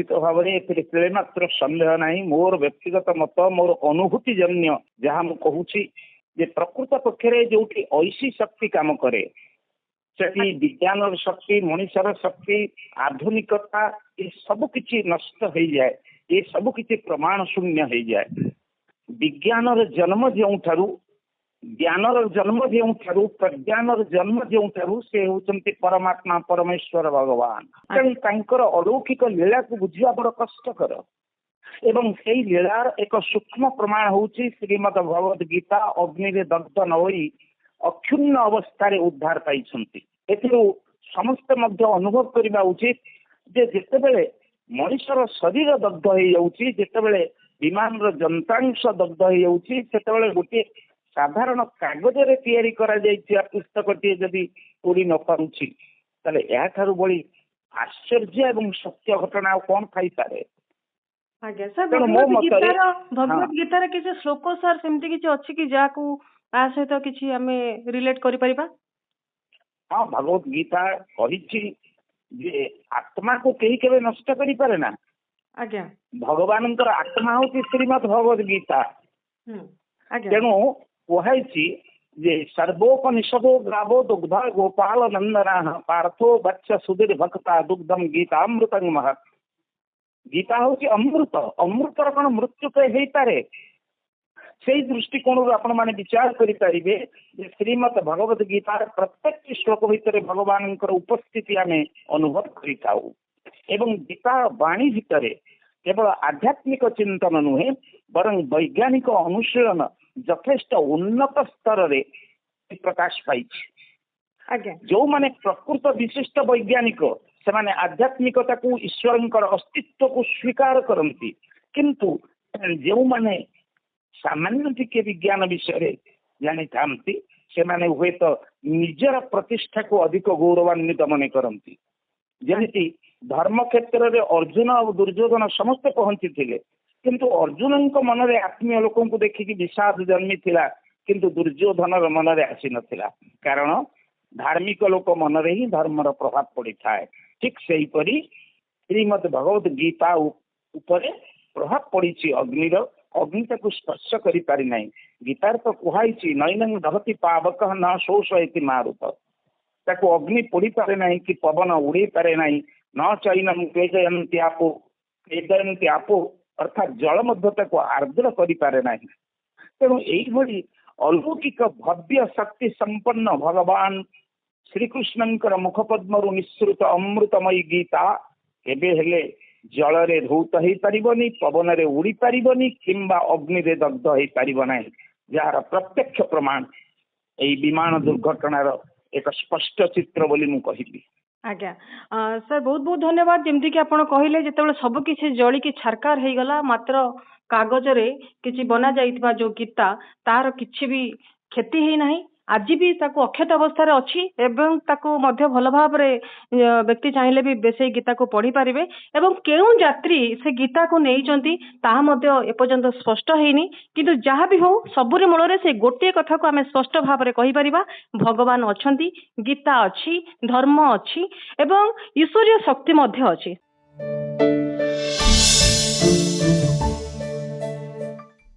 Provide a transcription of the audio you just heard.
निश्चित भाव में मात्र सन्देह नहीं मोर व्यक्तिगत मत मोर अनुभूति जन्य जहाँ मुझे कहूँ जे प्रकृत पक्षरे जो ऐसी शक्ति काम करे सेठी विज्ञान शक्ति मनुष्यर शक्ति आधुनिकता ये सब किछि नष्ट हो जाए ये सब किछि प्रमाण शून्य हो जाए विज्ञान जन्म जो ज्ञान जन्म जो प्रज्ञान जन्म जो से होती परमात्मा परमेश्वर भगवान तेणु अलौकिक लीला को बुझा बड़ कष्टकर एवं से लीलार एक सूक्ष्म प्रमाण होची श्रीमद भगवद गीता अग्नि दग्ध न होई अक्षुण्ण अवस्था उद्धार पाई समस्ते अनुभव करने उचित जे जितेबले मनुष्यर शरीर दग्ध हो जाऊँगी जितेबले विमान जंत्रांश दग्ध हो जाऊँगी से गोटे साधारण कागज रे तैयारी करा जाइछिया पुस्तक टी जदि पूरी न पारुछि तले या थारु बड़ी आश्चर्य एवं सत्य घटना कौन थाई पारे। आज्ञा सर भगवत गीतार किसी श्लोक सर सेमती किसी अछि कि जाकू आ सहित किसी हमें रिलेट करि परिबा। हां भगवत गीता कहिछि जे आत्मा को केही केबे नष्ट करि पारे ना। आज्ञा भगवानंकर आत्मा होछि श्रीमद् भगवत गीता। आज्ञा तेणु कहुछि जे सर्वोपनिषदो ग्रावो दुग्ध गोपाल नंदना पार्थो वत्स सुधीर भक्ता दुग्धम गीतामृतं महत्। गीता हूँ अमृत अमृतर कौन मृत्यु तो हो पारे से दृष्टिकोण आपण मैंने विचार करें श्रीमद भगवत गीतार प्रत्येक श्लोक भितर भगवान उपस्थिति आम अनुभव करूँ गीता वाणी भितर केवल आध्यात्मिक चिंतन नुहे बरं वैज्ञानिक अनुशीलन यथेष्ट उन्नत स्तर रे प्रकाश पाई जो माने प्रकृत विशिष्ट वैज्ञानिक से माने आध्यात्मिकता को ईश्वर अस्तित्व को स्वीकार करती किंतु जो माने सामान्य टिके विज्ञान विषय जानी था से माने हुए तो निजर प्रतिष्ठा को अधिक गौरवान्वित मन करती जमी धर्म क्षेत्र में अर्जुन और दुर्योधन समस्ते पहुंची थे किंतु अर्जुन मन में आत्मीय लोक देखिकी विषाद जन्मी थिला किंतु दुर्योधन मन में आसी नथिला कारण धार्मिक लोक मन में ही धर्मर प्रभाव पड़ी थाए ठीक से श्रीमद भगवत गीता उपरे प्रभाव पड़ी अग्निर अग्नि को स्पर्श करि पारि नाही गीतार तो कहुई नैनं दहति पावक न शोष मारुत ताको अग्नि पोड़ी पारे नाही कि पवन उड़े पारे नाही न चैनम पेजयन्ति आपो अर्थात जल मध्य आर्द्र करि पारे नाही। तेणु यही अलौकिक भव्य शक्ति संपन्न भगवान श्रीकृष्णंकर मुखपद्मरु निःसृत अमृतमयी गीता एबे हेले जल रे धौत हो पारिबनी पवन रे उड़ी पारिबनी किंबा अग्नि रे दग्ध हो पारिब नाही जार प्रत्यक्ष प्रमाण एई विमान दुर्घटनार एक स्पष्ट चित्र बोली मु कहिबी। आज्ञा सर बहुत बहुत धन्यवाद जमती कि आपण कहले जेतेबेले सब किछि जळी कि छारकार हे गला मात्र कागज रे किछि बना जाइतबा जो गीता तार किछि भी क्षति हे नाही आज भी ताको अक्षत अवस्था रे अछि एवं ताको मध्य भल भाव रे व्यक्ति चाहिले भी बेसे गीता को पढ़ी पारिबे एवं केउ यात्री से गीता को नै चंती ता मध्य एपर्यंत स्पष्ट हेनी किंतु जहाँ भी हो सबुरे मूल रे से गोटे कथा को आमे स्पष्ट भाव रे कहि परिबा भगवान अछंती गीता अछि धर्म अछि एवं ईश्वरीय शक्ति मध्य अछि।